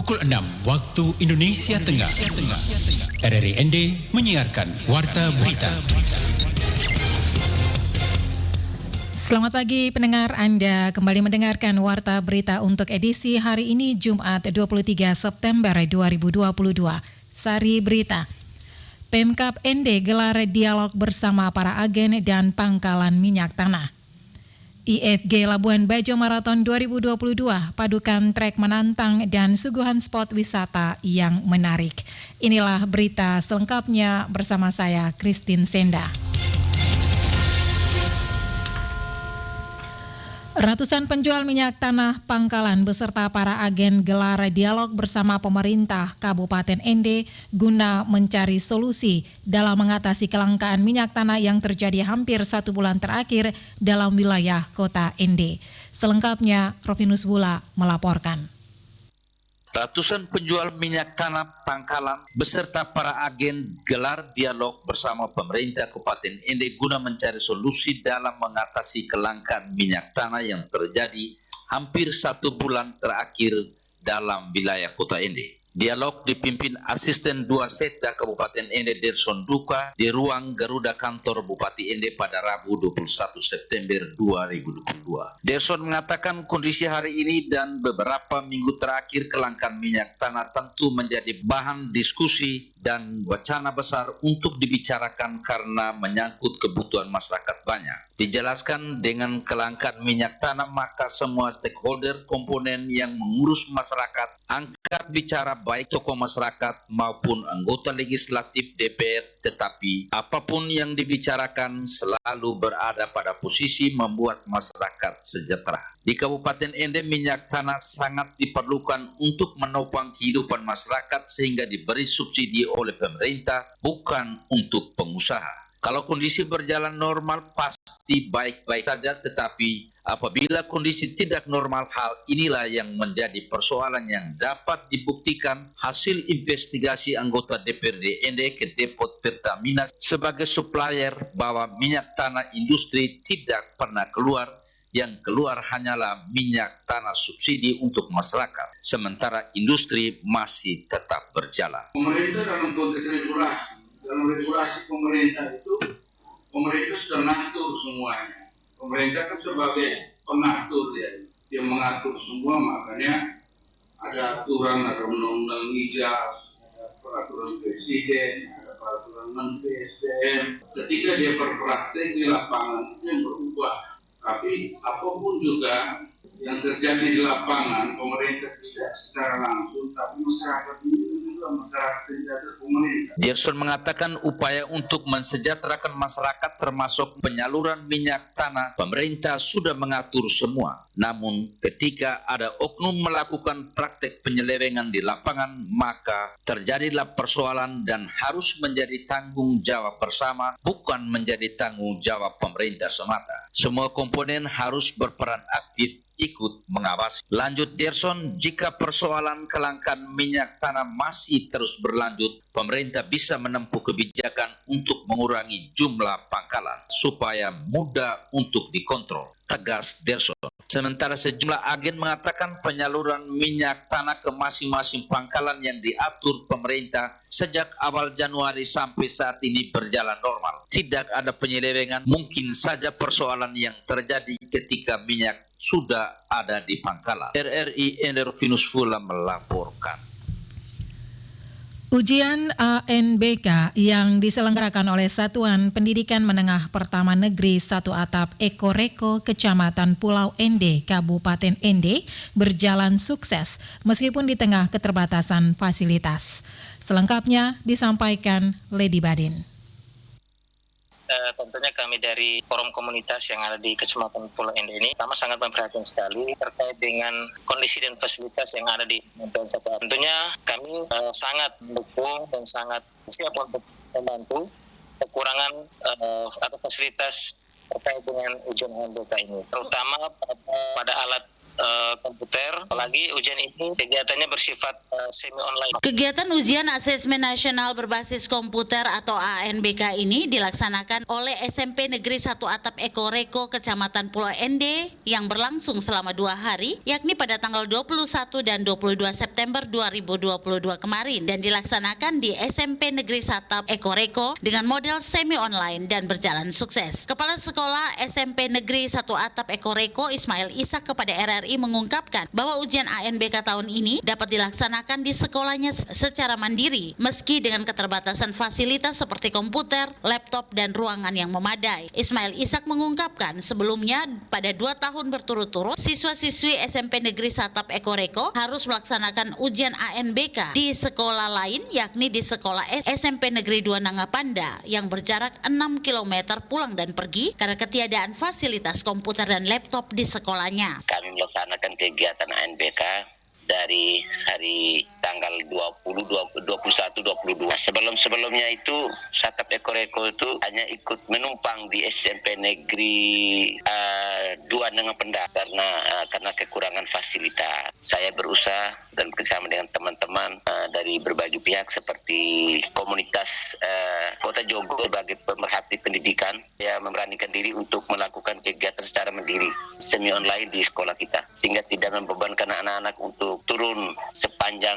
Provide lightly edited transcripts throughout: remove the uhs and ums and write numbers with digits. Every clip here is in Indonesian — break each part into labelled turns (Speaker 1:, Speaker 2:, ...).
Speaker 1: Pukul 6 waktu Indonesia Tengah. RRI ND menyiarkan Warta Berita.
Speaker 2: Selamat pagi pendengar, Anda kembali mendengarkan Warta Berita untuk edisi hari ini Jumat 23 September 2022. Sari Berita. Pemkab ND gelar dialog bersama para agen dan pangkalan minyak tanah. IFG Labuan Bajo Marathon 2022, padukan trek menantang dan suguhan spot wisata yang menarik. Inilah berita selengkapnya bersama saya, Christine Senda. Ratusan penjual minyak tanah pangkalan beserta para agen gelar dialog bersama pemerintah Kabupaten ND guna mencari solusi dalam mengatasi kelangkaan minyak tanah yang terjadi hampir 1 bulan terakhir dalam wilayah kota ND. Selengkapnya, Rovinus Bula melaporkan.
Speaker 3: Ratusan penjual minyak tanah pangkalan beserta para agen gelar dialog bersama pemerintah Kabupaten ND guna mencari solusi dalam mengatasi kelangkaan minyak tanah yang terjadi hampir 1 bulan terakhir dalam wilayah kota ND. Dialog dipimpin Asisten 2 Setda Kabupaten ND Derson Duka di ruang Garuda Kantor Bupati ND pada Rabu 21 September 2022. Derson mengatakan kondisi hari ini dan beberapa minggu terakhir kelangkaan minyak tanah tentu menjadi bahan diskusi dan wacana besar untuk dibicarakan karena menyangkut kebutuhan masyarakat banyak. Dijelaskan dengan kelangkaan minyak tanah maka semua stakeholder komponen yang mengurus masyarakat angkat bicara baik tokoh masyarakat maupun anggota legislatif DPR, tetapi apapun yang dibicarakan selalu berada pada posisi membuat masyarakat sejahtera. Di Kabupaten ND minyak tanah sangat diperlukan untuk menopang kehidupan masyarakat sehingga diberi subsidi oleh pemerintah bukan untuk pengusaha. Kalau kondisi berjalan normal pasti baik-baik saja, tetapi apabila kondisi tidak normal, hal inilah yang menjadi persoalan yang dapat dibuktikan hasil investigasi anggota DPRD ND ke Depot Pertamina sebagai supplier bahwa minyak tanah industri tidak pernah keluar. Yang keluar hanyalah minyak tanah subsidi untuk masyarakat, sementara industri masih tetap berjalan.
Speaker 4: Pemerintah dalam konteks regulasi pemerintah itu, pemerintah sudah mengatur semuanya. Pemerintah kan sebagai pengatur dia mengatur semua, makanya ada aturan, ada undang-undang migas, ada peraturan presiden, ada peraturan menteri SDM. Ketika dia berpraktek di lapangan itu yang berubah. Tapi apapun juga yang terjadi di lapangan, pemerintah tidak secara langsung, tapi masyarakat ini juga masyarakat tidak pemerintah.
Speaker 3: Derson mengatakan upaya untuk mensejahterakan masyarakat termasuk penyaluran minyak tanah, pemerintah sudah mengatur semua. Namun ketika ada oknum melakukan praktek penyelewengan di lapangan, maka terjadilah persoalan dan harus menjadi tanggung jawab bersama, bukan menjadi tanggung jawab pemerintah semata. Semua komponen harus berperan aktif ikut mengawasi. Lanjut Derson, jika persoalan kelangkaan minyak tanah masih terus berlanjut, pemerintah bisa menempuh kebijakan untuk mengurangi jumlah pangkalan supaya mudah untuk dikontrol, tegas Derson. Sementara sejumlah agen mengatakan penyaluran minyak tanah ke masing-masing pangkalan yang diatur pemerintah sejak awal Januari sampai saat ini berjalan normal. Tidak ada penyelewengan, mungkin saja persoalan yang terjadi ketika minyak sudah ada di pangkalan. RRI Rovinus Bula melaporkan.
Speaker 2: Ujian ANBK yang diselenggarakan oleh Satuan Pendidikan Menengah Pertama Negeri 1 Atap Eko-Reko Kecamatan Pulau ND, Kabupaten ND berjalan sukses meskipun di tengah keterbatasan fasilitas. Selengkapnya disampaikan Lady Badin.
Speaker 5: Tentunya kami dari forum komunitas yang ada di Kecamatan Pulau ND ini pertama sangat memperhatikan sekali terkait dengan kondisi dan fasilitas yang ada di Kecamatan. Tentunya kami sangat mendukung dan sangat siap untuk membantu kekurangan atau fasilitas terkait dengan ujian UTBK ini, terutama pada alat komputer. Apalagi ujian ini kegiatannya bersifat semi online.
Speaker 6: Kegiatan ujian asesmen nasional berbasis komputer atau ANBK ini dilaksanakan oleh SMP Negeri 1 Atap Eko Reko Kecamatan Pulau Ende yang berlangsung selama 2 hari, yakni pada tanggal 21 dan 22 September 2022 kemarin, dan dilaksanakan di SMP Negeri 1 Atap Eko Reko dengan model semi online dan berjalan sukses. Kepala Sekolah SMP Negeri 1 Atap Eko Reko Ismail Ishak kepada RRI mengungkapkan bahwa ujian ANBK tahun ini dapat dilaksanakan di sekolahnya secara mandiri meski dengan keterbatasan fasilitas seperti komputer, laptop, dan ruangan yang memadai. Ismail Ishak mengungkapkan sebelumnya pada 2 tahun berturut-turut siswa-siswi SMP Negeri 1 Atap Eko Reko harus melaksanakan ujian ANBK di sekolah lain, yakni di sekolah SMP Negeri 2 Nangapanda yang berjarak 6 km pulang dan pergi karena ketiadaan fasilitas komputer dan laptop di sekolahnya.
Speaker 5: Kami melaksanakan kegiatan ANBK dari hari tanggal 20, 21, 22. Sebelumnya itu Satap Eko Reko itu hanya ikut menumpang di SMP Negeri 2 Nangapanda karena kekurangan fasilitas. Saya berusaha dan bersama dengan teman-teman dari berbagai pihak seperti komunitas Kota Jogo sebagai pemerhati pendidikan, ya memberanikan diri untuk melakukan kegiatan secara mandiri semi online di sekolah kita sehingga tidak membebankan anak-anak untuk turun sepanjang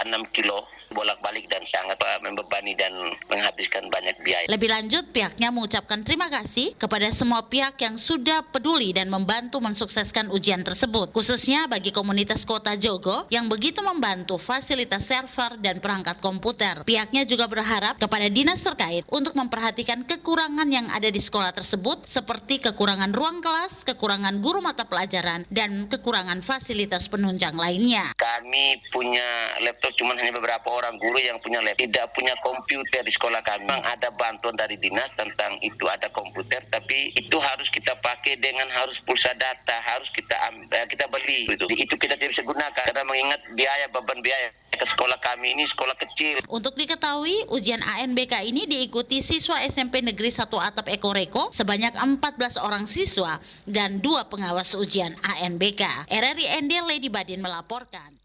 Speaker 5: 6 kilo bolak-balik dan sangat membebani dan menghabiskan banyak biaya.
Speaker 6: Lebih lanjut, pihaknya mengucapkan terima kasih kepada semua pihak yang sudah peduli dan membantu mensukseskan ujian tersebut, khususnya bagi komunitas Kota Jogo yang begitu membantu fasilitas server dan perangkat komputer. Pihaknya juga berharap kepada dinas terkait untuk memperhatikan kekurangan yang ada di sekolah tersebut seperti kekurangan ruang kelas, kekurangan guru mata pelajaran, dan kekurangan fasilitas penunjang lainnya.
Speaker 5: Kami punya laptop cuma hanya beberapa orang guru yang punya laptop, tidak punya komputer di sekolah kami. Memang ada bantuan dari dinas tentang itu ada komputer, tapi itu harus kita pakai dengan harus pulsa data, harus kita beli. Itu kita tidak bisa gunakan karena mengingat beban biaya. Ke sekolah kami ini sekolah kecil.
Speaker 6: Untuk diketahui, ujian ANBK ini diikuti siswa SMP Negeri 1 Atap Eko Reko sebanyak 14 orang siswa dan 2 pengawas ujian ANBK. RRI ND Lady Badin melaporkan.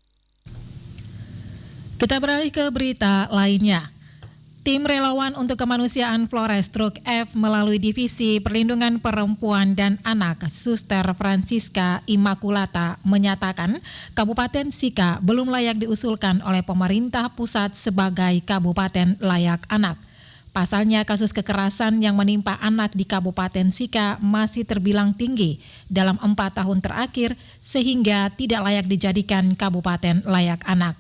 Speaker 2: Kita beralih ke berita lainnya. Tim Relawan untuk Kemanusiaan Flores Truk F melalui Divisi Perlindungan Perempuan dan Anak Suster Francisca Immaculata menyatakan Kabupaten Sika belum layak diusulkan oleh pemerintah pusat sebagai Kabupaten Layak Anak. Pasalnya kasus kekerasan yang menimpa anak di Kabupaten Sika masih terbilang tinggi dalam 4 tahun terakhir sehingga tidak layak dijadikan Kabupaten Layak Anak.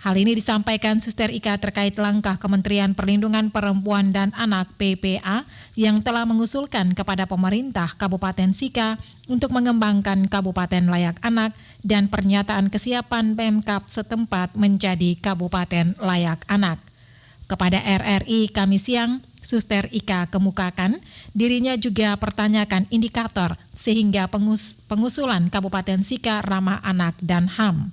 Speaker 2: Hal ini disampaikan Suster Ika terkait langkah Kementerian Perlindungan Perempuan dan Anak PPA yang telah mengusulkan kepada pemerintah Kabupaten Sika untuk mengembangkan Kabupaten Layak Anak dan pernyataan kesiapan Pemkab setempat menjadi Kabupaten Layak Anak. Kepada RRI Kamis siang, Suster Ika kemukakan dirinya juga pertanyakan indikator sehingga pengusulan Kabupaten Sika ramah anak dan HAM.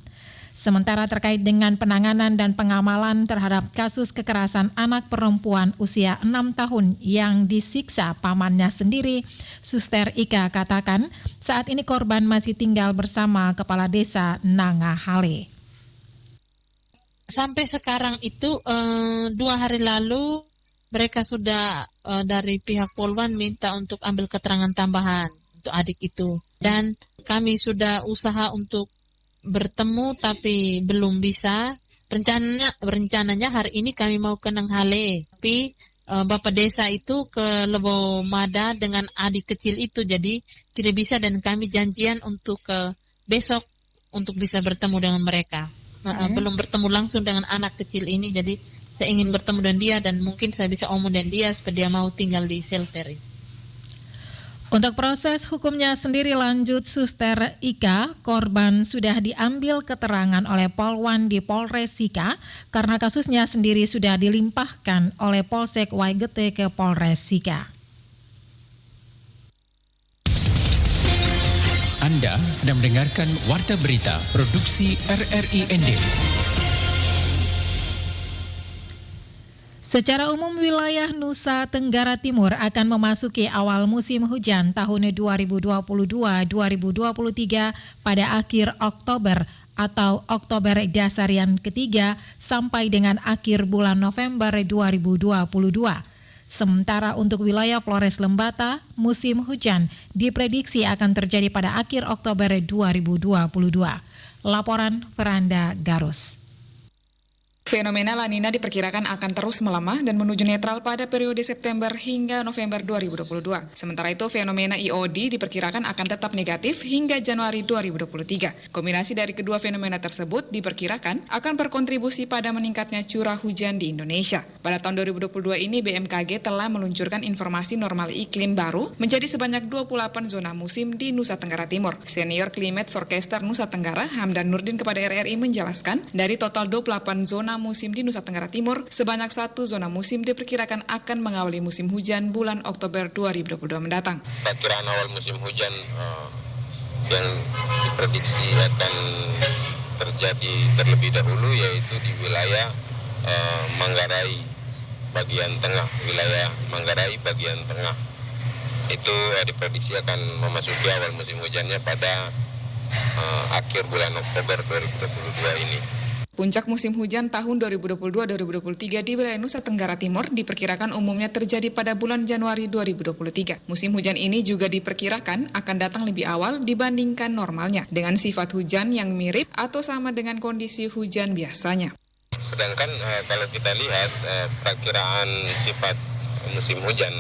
Speaker 2: Sementara terkait dengan penanganan dan pengamalan terhadap kasus kekerasan anak perempuan usia 6 tahun yang disiksa pamannya sendiri, Suster Ika katakan saat ini korban masih tinggal bersama Kepala Desa Nangahale.
Speaker 7: Sampai sekarang itu 2 hari lalu mereka sudah dari pihak Polwan minta untuk ambil keterangan tambahan untuk adik itu. Dan kami sudah usaha untuk bertemu tapi belum bisa. Rencananya hari ini kami mau ke Nanghale, tapi Bapak Desa itu ke Lebo Mada dengan adik kecil itu, jadi tidak bisa dan kami janjian untuk besok untuk bisa bertemu dengan mereka. Belum bertemu langsung dengan anak kecil ini, jadi saya ingin bertemu dengan dia dan mungkin saya bisa omong dengan dia supaya dia mau tinggal di shelter ini.
Speaker 2: Untuk proses hukumnya sendiri lanjut Suster Ika, korban sudah diambil keterangan oleh Polwan di Polres Sika karena kasusnya sendiri sudah dilimpahkan oleh Polsek Waigete ke Polres Sika.
Speaker 1: Anda sedang mendengarkan Warta Berita Produksi RRI ND.
Speaker 2: Secara umum wilayah Nusa Tenggara Timur akan memasuki awal musim hujan tahun 2022-2023 pada akhir Oktober atau Oktober dasarian ketiga sampai dengan akhir bulan November 2022. Sementara untuk wilayah Flores Lembata, musim hujan diprediksi akan terjadi pada akhir Oktober 2022. Laporan Veranda Garus.
Speaker 8: Fenomena La Nina diperkirakan akan terus melemah dan menuju netral pada periode September hingga November 2022. Sementara itu, fenomena IOD diperkirakan akan tetap negatif hingga Januari 2023. Kombinasi dari kedua fenomena tersebut diperkirakan akan berkontribusi pada meningkatnya curah hujan di Indonesia. Pada tahun 2022 ini, BMKG telah meluncurkan informasi normal iklim baru menjadi sebanyak 28 zona musim di Nusa Tenggara Timur. Senior Climate Forecaster Nusa Tenggara, Hamdan Nurdin kepada RRI menjelaskan, dari total 28 zona musim di Nusa Tenggara Timur, sebanyak 1 zona musim diperkirakan akan mengawali musim hujan bulan Oktober 2022 mendatang.
Speaker 9: Perkiraan awal musim hujan yang diprediksi akan terjadi terlebih dahulu yaitu di wilayah Manggarai bagian tengah, itu diprediksi akan memasuki awal musim hujannya pada akhir bulan Oktober 2022 ini.
Speaker 8: Puncak musim hujan tahun 2022-2023 di wilayah Nusa Tenggara Timur diperkirakan umumnya terjadi pada bulan Januari 2023. Musim hujan ini juga diperkirakan akan datang lebih awal dibandingkan normalnya, dengan sifat hujan yang mirip atau sama dengan kondisi hujan biasanya.
Speaker 9: Sedangkan kalau kita lihat perkiraan sifat musim hujan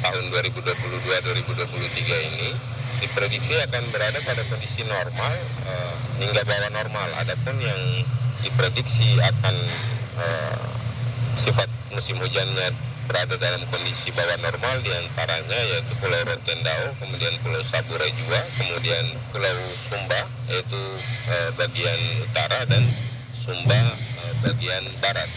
Speaker 9: tahun 2022-2023 ini diprediksi akan berada pada kondisi normal hingga bawah normal. Adapun yang diprediksi akan sifat musim hujannya berada dalam kondisi bawah normal diantaranya yaitu Pulau Rotendao, kemudian Pulau Sabura juga, kemudian Pulau Sumba yaitu bagian utara dan Sumba bagian barat.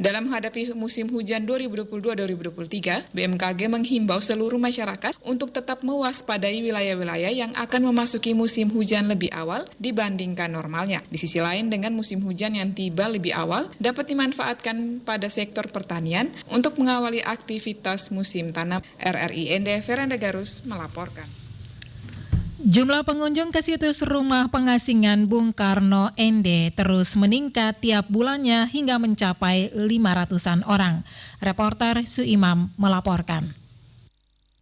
Speaker 8: Dalam menghadapi musim hujan 2022-2023, BMKG menghimbau seluruh masyarakat untuk tetap mewaspadai wilayah-wilayah yang akan memasuki musim hujan lebih awal dibandingkan normalnya. Di sisi lain, dengan musim hujan yang tiba lebih awal dapat dimanfaatkan pada sektor pertanian untuk mengawali aktivitas musim tanam. RRI ND Veranda Garus melaporkan.
Speaker 2: Jumlah pengunjung ke situs rumah pengasingan Bung Karno ND terus meningkat tiap bulannya hingga mencapai 500-an orang. Reporter Suimam melaporkan.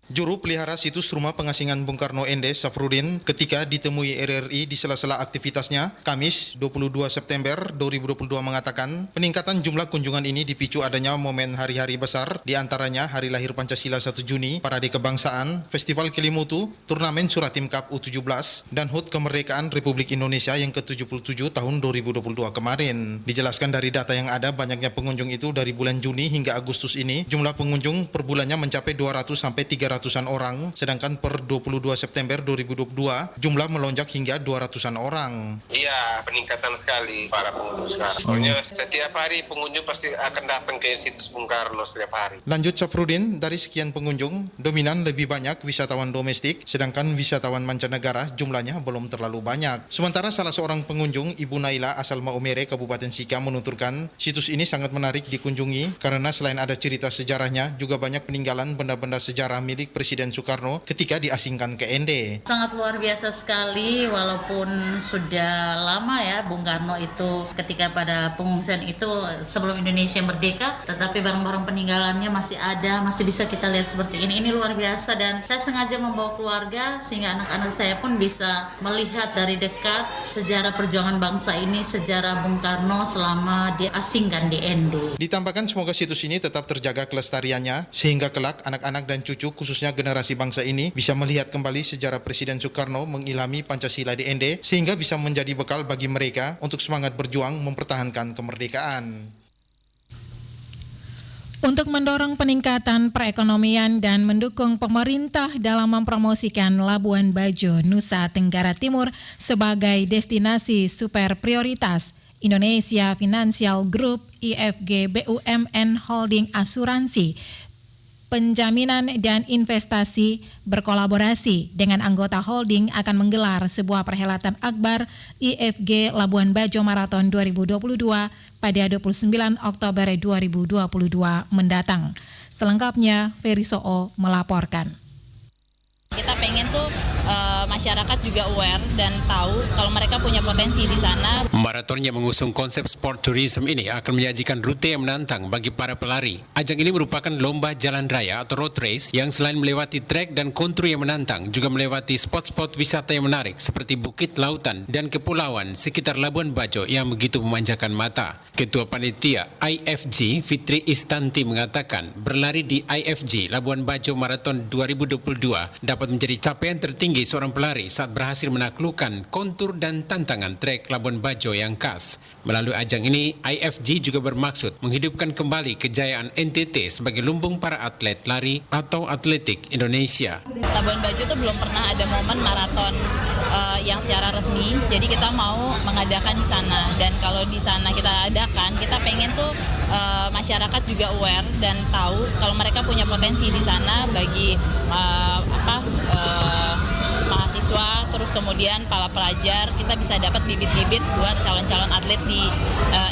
Speaker 10: Juru pelihara situs rumah pengasingan Bung Karno ND, Safrudin, ketika ditemui RRI di sela-sela aktivitasnya, Kamis 22 September 2022 mengatakan peningkatan jumlah kunjungan ini dipicu adanya momen hari-hari besar, diantaranya Hari Lahir Pancasila 1 Juni, Parade Kebangsaan, Festival Kelimutu, Turnamen Suratim Cup U17, dan HUT Kemerdekaan Republik Indonesia yang ke-77 tahun 2022 kemarin. Dijelaskan dari data yang ada, banyaknya pengunjung itu dari bulan Juni hingga Agustus ini, jumlah pengunjung per bulannya mencapai 200-300 orang, sedangkan per 22 September 2022 jumlah melonjak hingga 200-an orang.
Speaker 9: Iya, peningkatan sekali para pengunjung sekarang. Pokoknya setiap hari pengunjung pasti akan datang ke situs Bung Karno setiap hari.
Speaker 10: Lanjut Safrudin, dari sekian pengunjung, dominan lebih banyak wisatawan domestik, sedangkan wisatawan mancanegara jumlahnya belum terlalu banyak. Sementara salah seorang pengunjung, Ibu Naila asal Maumere, Kabupaten Sika, menuturkan situs ini sangat menarik dikunjungi karena selain ada cerita sejarahnya, juga banyak peninggalan benda-benda sejarah milik Presiden Soekarno ketika diasingkan ke ND.
Speaker 6: Sangat luar biasa sekali, walaupun sudah lama ya Bung Karno itu ketika pada pengungsian itu sebelum Indonesia merdeka, tetapi barang-barang peninggalannya masih ada, masih bisa kita lihat seperti ini. Ini luar biasa dan saya sengaja membawa keluarga sehingga anak-anak saya pun bisa melihat dari dekat sejarah perjuangan bangsa ini, sejarah Bung Karno selama diasingkan di ND.
Speaker 10: Ditambahkan semoga situs ini tetap terjaga kelestariannya sehingga kelak anak-anak dan cucu khususnya generasi bangsa ini bisa melihat kembali sejarah Presiden Soekarno mengilhami Pancasila di ND sehingga bisa menjadi bekal bagi mereka untuk semangat berjuang mempertahankan kemerdekaan.
Speaker 2: Untuk mendorong peningkatan perekonomian dan mendukung pemerintah dalam mempromosikan Labuan Bajo, Nusa Tenggara Timur sebagai destinasi super prioritas, Indonesia Financial Group IFG BUMN Holding Asuransi Penjaminan dan Investasi berkolaborasi dengan anggota holding akan menggelar sebuah perhelatan akbar IFG Labuan Bajo Marathon 2022 pada 29 Oktober 2022 mendatang. Selengkapnya, Ferry Soo melaporkan.
Speaker 11: Kita pengen tuh masyarakat juga aware dan tahu kalau mereka punya potensi di sana.
Speaker 1: Maraton yang mengusung konsep sport tourism ini akan menyajikan rute yang menantang bagi para pelari. Ajang ini merupakan lomba jalan raya atau road race yang selain melewati trek dan kontur yang menantang, juga melewati spot-spot wisata yang menarik seperti bukit, lautan, dan kepulauan sekitar Labuan Bajo yang begitu memanjakan mata. Ketua Panitia IFG, Fitri Istanti, mengatakan berlari di IFG Labuan Bajo Marathon 2022 dapat menjadi capaian tertinggi seorang pelari saat berhasil menaklukkan kontur dan tantangan trek Labuan Bajo yang khas. Melalui ajang ini, IFG juga bermaksud menghidupkan kembali kejayaan NTT sebagai lumbung para atlet lari atau atletik Indonesia.
Speaker 11: Labuan Bajo tuh belum pernah ada momen maraton yang secara resmi, jadi kita mau mengadakan di sana. Dan kalau di sana kita adakan, kita pengen tuh masyarakat juga aware dan tahu kalau mereka punya potensi di sana bagi mahasiswa, terus kemudian para pelajar, kita bisa dapat bibit-bibit buat calon-calon atlet di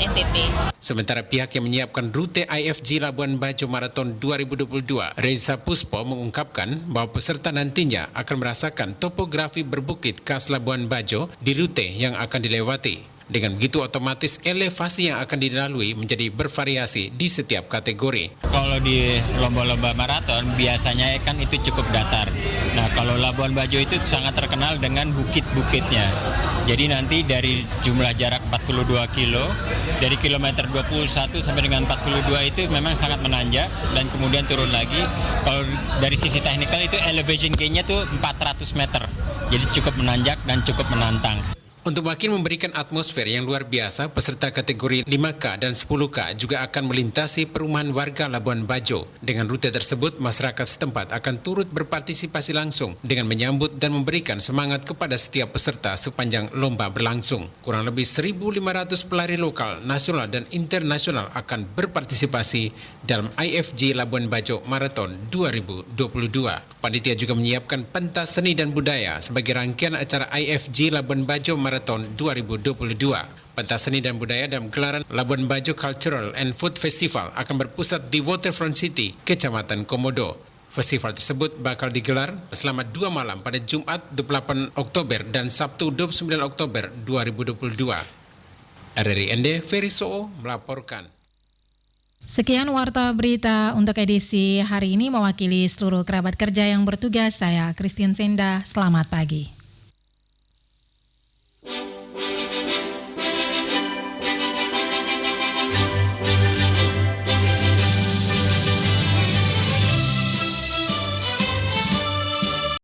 Speaker 11: NTT.
Speaker 1: Sementara pihak yang menyiapkan rute IFG Labuan Bajo Marathon 2022, Reza Puspo, mengungkapkan bahwa peserta nantinya akan merasakan topografi berbukit khas Labuan Bajo di rute yang akan dilewati. Dengan begitu otomatis elevasi yang akan dilalui menjadi bervariasi di setiap kategori.
Speaker 12: Kalau di lomba-lomba maraton biasanya kan itu cukup datar. Nah, kalau Labuan Bajo itu sangat terkenal dengan bukit-bukitnya. Jadi nanti dari jumlah jarak 42 kilo, dari kilometer 21 sampai dengan 42 itu memang sangat menanjak dan kemudian turun lagi. Kalau dari sisi teknikal itu elevation gain-nya tuh 400 meter. Jadi cukup menanjak dan cukup menantang.
Speaker 1: Untuk makin memberikan atmosfer yang luar biasa, peserta kategori 5K dan 10K juga akan melintasi perumahan warga Labuan Bajo. Dengan rute tersebut, masyarakat setempat akan turut berpartisipasi langsung dengan menyambut dan memberikan semangat kepada setiap peserta sepanjang lomba berlangsung. Kurang lebih 1.500 pelari lokal, nasional dan internasional akan berpartisipasi dalam IFG Labuan Bajo Marathon 2022. Panitia juga menyiapkan pentas seni dan budaya sebagai rangkaian acara IFG Labuan Bajo Marathon 2022. Pentas seni dan budaya dalam gelaran Labuan Bajo Cultural and Food Festival akan berpusat di Waterfront City, Kecamatan Komodo. Festival tersebut bakal digelar selama 2 malam pada Jumat 28 Oktober dan Sabtu 29 Oktober 2022. RRI ND, Ferry Soo melaporkan.
Speaker 2: Sekian warta berita untuk edisi hari ini, mewakili seluruh kerabat kerja yang bertugas. Saya Christine Senda, selamat pagi.